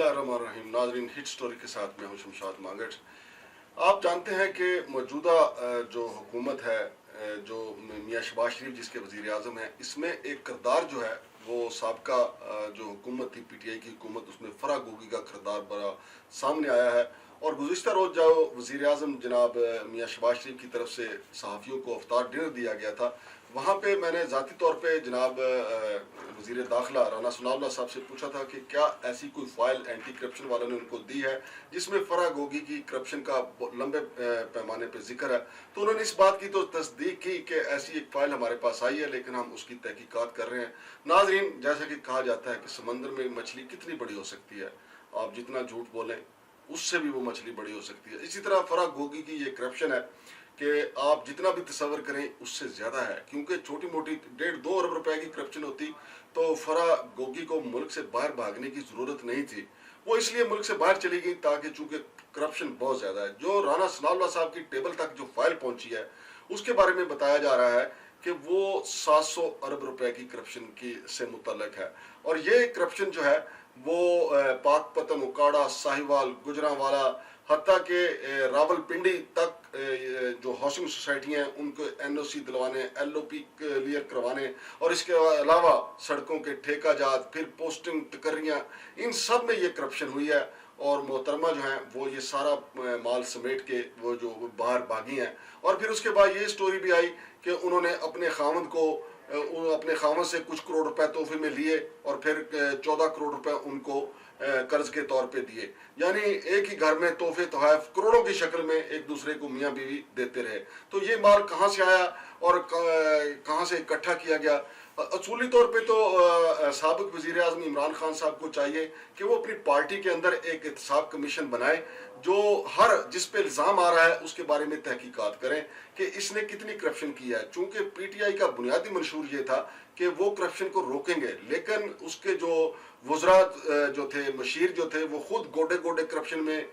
बिस्मिल्लाहिर्रहमानिर्रहीम। नाज़रीन, hit story के साथ मैं हूं शमशाद मांगट। आप जानते हैं कि मौजूदा जो हुकूमत है, जो मियाँ शहबाज शरीफ जिसके वज़ीर आज़म हैं, इसमें एक किरदार जो है वो साबका जो हुकूमत थी पीटीआई की हुकूमत, उसमें फराह गोगी का किरदार बड़ा सामने आया है। और गुज़िश्ता रोज़ जो वज़ीर आज़म जनाब मियाँ शहबाज शरीफ की तरफ से सहाफ़ियों को अफ्तार डिनर दिया गया था, वहाँ पे मैंने ज़ाती तौर पे जनाब वज़ीर दाखिला राना सनाउल्लाह साहब से पूछा था कि क्या ऐसी कोई फ़ाइल एंटी करप्शन वालों ने उनको दी है जिसमें फराह गोगी की करप्शन का लंबे पैमाने पे जिक्र है। तो उन्होंने इस बात की तो तस्दीक की कि ऐसी एक फ़ाइल हमारे पास आई है, लेकिन हम उसकी तहकीकात कर रहे हैं। नाज़रीन, जैसा कि कहा जाता है कि समंदर में मछली कितनी बड़ी हो सकती है, आप जितना झूठ बोलें उससे भी वो मछली बड़ी हो सकती है। इसी तरह फराह गोगी की ये करप्शन है कि आप जितना भी तसव्वुर करें उससे ज़्यादा है, क्योंकि छोटी मोटी 1.5-2 अरब रुपए की करप्शन होती तो फराह गोगी को मुल्क से बाहर भागने की ज़रूरत नहीं थी। वो इसलिए मुल्क से बाहर चली गई ताकि चूँकि करप्शन बहुत ज़्यादा है। जो राना सनाउल्लाह साहब की टेबल तक जो फाइल पहुँची है उसके बारे में बताया जा रहा है कि वो 700 अरब रुपए की करप्शन की से मुतल्लक है। और ये करप्शन जो है वो पाकपतन, उकाड़ा, साहिवाल, गुजरांवाला, हत्ता के रावलपिंडी तक जो हाउसिंग सोसाइटी हैं उनको एनओसी दिलवाने, एलओपी क्लियर करवाने, और इसके अलावा सड़कों के ठेकाजात, फिर पोस्टिंग, तकर्रियाँ, इन सब में ये करप्शन हुई है। और मोहतरमा जो हैं वो ये सारा माल समेट के वो जो बाहर भागी हैं। और फिर उसके बाद ये स्टोरी भी आई कि उन्होंने अपने खामन से कुछ करोड़ रुपए तोहफे में लिए और फिर 14 करोड़ रुपए उनको कर्ज के तौर पे दिए। यानी एक ही घर में तोहफे तोहफ करोड़ों की शक्ल में एक दूसरे को मियाँ बीवी देते रहे। तो ये माल कहाँ से आया और कहाँ से इकट्ठा किया गया? असूली तौर पे तो साबिक वज़ीर आज़म इमरान खान साहब को चाहिए कि वो अपनी पार्टी के अंदर एक एहतसाब कमीशन बनाए जो हर जिस पे इल्ज़ाम आ रहा है उसके बारे में तहकीकात करें कि इसने कितनी करप्शन की है। चूँकि पीटीआई का बुनियादी मंशूर ये था कि वो करप्शन को रोकेंगे, लेकिन उसके जो वज़रा जो थे, मशीर जो थे, वो खुद गोडे गोडे करप्शन में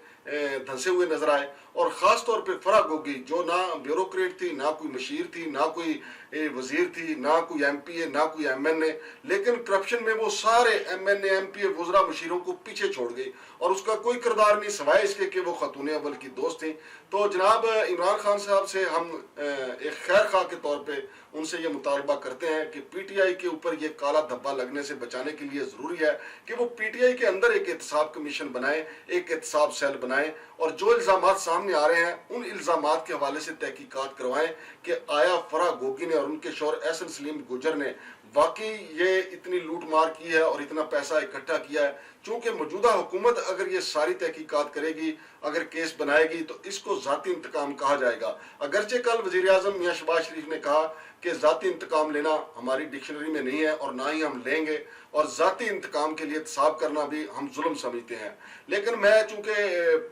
धंसे हुए नजर आए। और ख़ास तौर पे फराह गोगी जो ना ब्यूरोक्रेट थी, ना कोई मशीर थी, ना कोई वज़ीर थी, ना कोई एमपीए, ना कोई एमएनए, लेकिन करप्शन में वो सारे एमएनए, एमपीए, वज़रा, मशीरों को पीछे छोड़ गई और उसका कोई किरदार नहीं सिवाय इसके कि वो खतून अव्वल की दोस्त थी। तो जनाब इमरान खान साहब से हम एक खैर खा के तौर पर उनसे ये मुतालबा करते हैं कि पीटीआई के ऊपर ये काला धब्बा लगने से बचाने के लिए ज़रूरी है कि वो पीटीआई के अंदर एक एहतसाब कमीशन बनाए, एक एहतसाब सेल बनाए, और जो इल्ज़ामात सामने आ रहे हैं उन इल्ज़ामात के हवाले से तहकीकात करवाएं कि आया फराह गोगी ने और उनके शौहर एहसन सलीम गुजर ने वाकई ये इतनी लूट मार की है और इतना पैसा इकट्ठा किया है। चूँकि मौजूदा हुकूमत अगर ये सारी तहकीकात करेगी, अगर केस बनाएगी, तो इसको ज़ाती इंतकाम कहा जाएगा। अगरचे कल वज़ीर आज़म मियाँ शहबाज शरीफ ने कहा कि ज़ाती इंतकाम लेना हमारी डिक्शनरी में नहीं है और ना ही हम लेंगे, और ज़ाती इंतकाम के लिए एहतसाब करना भी हम जुल्म समझते हैं। लेकिन मैं चूँकि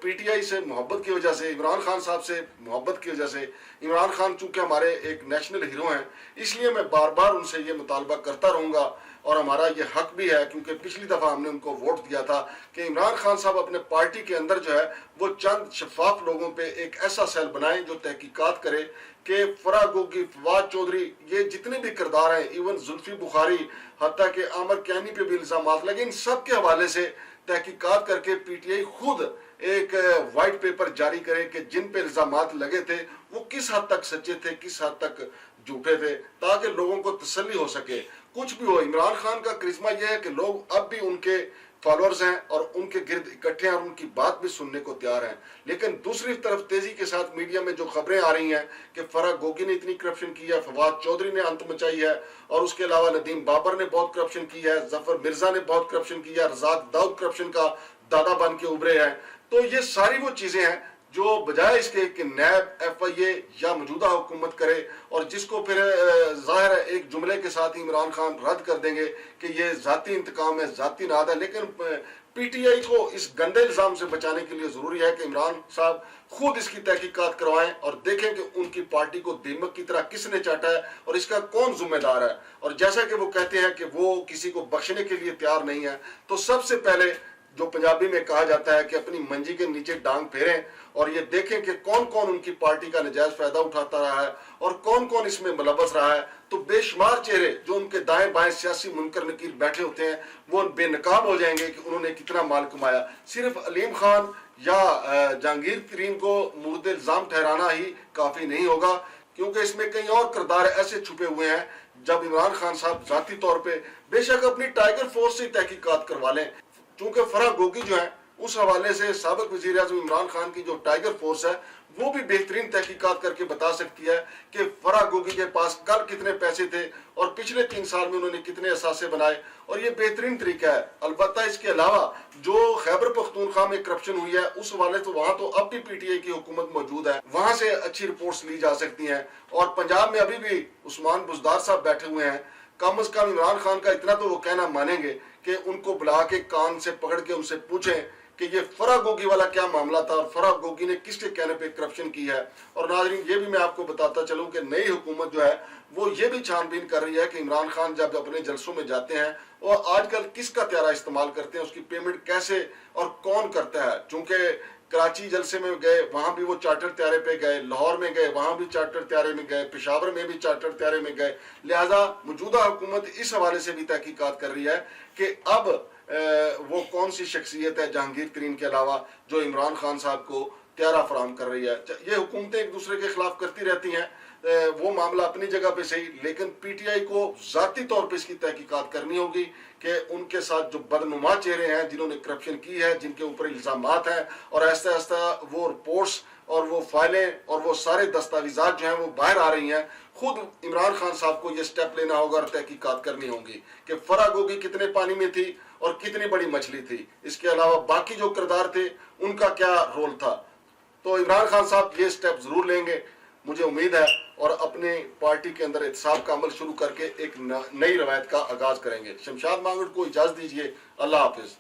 पीटीआई से मोहब्बत की वजह से, इमरान खान साहब से मोहब्बत की वजह से, इमरान खान चूँकि हमारे एक नेशनल हीरो हैं, इसलिए मैं बार बार उनसे ये मुतालबा करता रहूँगा और हमारा ये हक भी है, क्योंकि पिछली दफ़ा हमने उनको वोट दिया था कि इमरान खान साहब अपने पार्टी के अंदर जो है वो चंद शफाफ लोगों पे एक ऐसा सेल बनाएं जो तहकीकात करे कि फराह गोगी, फवाद चौधरी, ये जितने भी किरदार हैं, इवन जुल्फी बुखारी, हत्ता के आमर कैनी पे भी इल्ज़ामात लगे, इन सब के हवाले से तहकीकात करके पीटीआई खुद एक वाइट पेपर जारी करे कि जिन पे इल्ज़ामात लगे थे वो किस हद तक सच्चे थे, किस हद तक झूठे थे, ताकि लोगों को तसल्ली हो सके। कुछ भी हो, इमरान खान का करिश्मा यह है कि लोग अब भी उनके फॉलोअर्स हैं और उनके गिर्द इकट्ठे हैं और उनकी बात भी सुनने को तैयार हैं। लेकिन दूसरी तरफ तेजी के साथ मीडिया में जो खबरें आ रही हैं कि फराह गोगी ने इतनी करप्शन की है, फवाद चौधरी ने अंत मचाई है, और उसके अलावा नदीम बाबर ने बहुत करप्शन की है, जफर मिर्जा ने बहुत करप्शन की है, रज़ाक दाऊद करप्शन का दादा बन के उभरे हैं। तो ये सारी वो चीज़ें हैं जो बजाय इसके कि नैब, एफआईए या मौजूदा हुकूमत करे, और जिसको फिर ज़ाहिर है एक जुमले के साथ ही इमरान खान रद्द कर देंगे कि ये ज़ाती इंतकाम है, ज़ाती नाद है। लेकिन पीटीआई को इस गंदे इल्ज़ाम से बचाने के लिए ज़रूरी है कि इमरान साहब खुद इसकी तहकीकात करवाएं और देखें कि उनकी पार्टी को दीमक की तरह किसने चाटा है और इसका कौन जिम्मेदार है। और जैसा कि वो कहते हैं कि वो किसी को बख्शने के लिए तैयार नहीं है, तो सबसे पहले जो पंजाबी में कहा जाता है कि अपनी मंजी के नीचे डांग फेरें और ये देखें कि कौन कौन उनकी पार्टी का नजायज फायदा उठाता रहा है और कौन कौन इसमें मुलव्वस रहा है, तो बेशुमार चेहरे जो उनके दाएं बाएं सियासी मुनकर नकीर बैठे होते हैं वो बेनकाब हो जाएंगे कि उन्होंने कितना माल कमाया। सिर्फ अलीम खान या जहांगीर तरीन को मुर्द इल्जाम ठहराना ही काफी नहीं होगा, क्योंकि इसमें कई और किरदार ऐसे छुपे हुए हैं। जब इमरान खान साहब जाती तौर पे बेशक अपनी टाइगर फोर्स से तहकीकात करवा लें, चूंकि फराह गोगी जो है उस हवाले से साबिक वज़ीर आज़म इमरान खान की जो टाइगर फोर्स है वो भी बेहतरीन तहकीकात करके बता सकती है कि फराह गोगी के पास कल कितने पैसे थे और पिछले 3 साल में उन्होंने कितने असासे बनाए, और ये बेहतरीन तरीका है। अलबत्ता इसके अलावा जो खैबर पख्तूनख्वा में करप्शन हुई है उस हवाले तो वहाँ तो अब भी पीटीआई की हुकूमत मौजूद है, वहाँ से अच्छी रिपोर्ट्स ली जा सकती हैं। और पंजाब में अभी भी उस्मान बुज़दार साहब बैठे हुए हैं, कम से कम इमरान खान का इतना तो वो कहना मानेंगे कि उनको बुला के कान से पकड़ के उनसे पूछें कि ये फराह गोगी वाला क्या मामला था और फराह गोगी ने किसके कहने पे करप्शन की है। और नाज़रीन ये भी मैं आपको बताता चलूं कि नई हुकूमत जो है वो ये भी छानबीन कर रही है कि इमरान खान जब अपने जलसों में जाते हैं और आजकल किसका त्यारा इस्तेमाल करते हैं, उसकी पेमेंट कैसे और कौन करता है। चूंकि कराची जलसे में गए वहां भी वो चार्टर त्यारे पे गए, लाहौर में गए वहां भी चार्टर त्यारे में गए, पेशावर में भी चार्टर त्यारे में गए। लिहाजा मौजूदा हुकूमत इस हवाले से भी तहकीकात कर रही है कि अब वो कौन सी शख्सियत है जहांगीर तरीन के अलावा जो इमरान खान साहब को त्यारा फराहम कर रही है। ये हुकूमतें एक दूसरे के खिलाफ करती रहती हैं, वो मामला अपनी जगह पे सही, लेकिन पीटीआई को ज़ाती तौर पे इसकी तहकीकात करनी होगी कि उनके साथ जो बदनुमा चेहरे हैं जिन्होंने करप्शन की है, जिनके ऊपर इल्ज़ामात हैं, और आहिस्ता आहिस्ता वो रिपोर्ट्स और वो फाइलें और वो सारे दस्तावेजात जो हैं वो बाहर आ रही हैं। खुद इमरान खान साहब को ये स्टेप लेना होगा और तहकीकात करनी होगी कि फराह गोगी कितने पानी में थी और कितनी बड़ी मछली थी, इसके अलावा बाकी जो किरदार थे उनका क्या रोल था। तो इमरान खान साहब ये स्टेप जरूर लेंगे, मुझे उम्मीद है, और अपने पार्टी के अंदर इत्तेसाब का अमल शुरू करके एक नई रवायत का आगाज करेंगे। शमशाद मांगड़ को इजाजत दीजिए। अल्लाह हाफिज।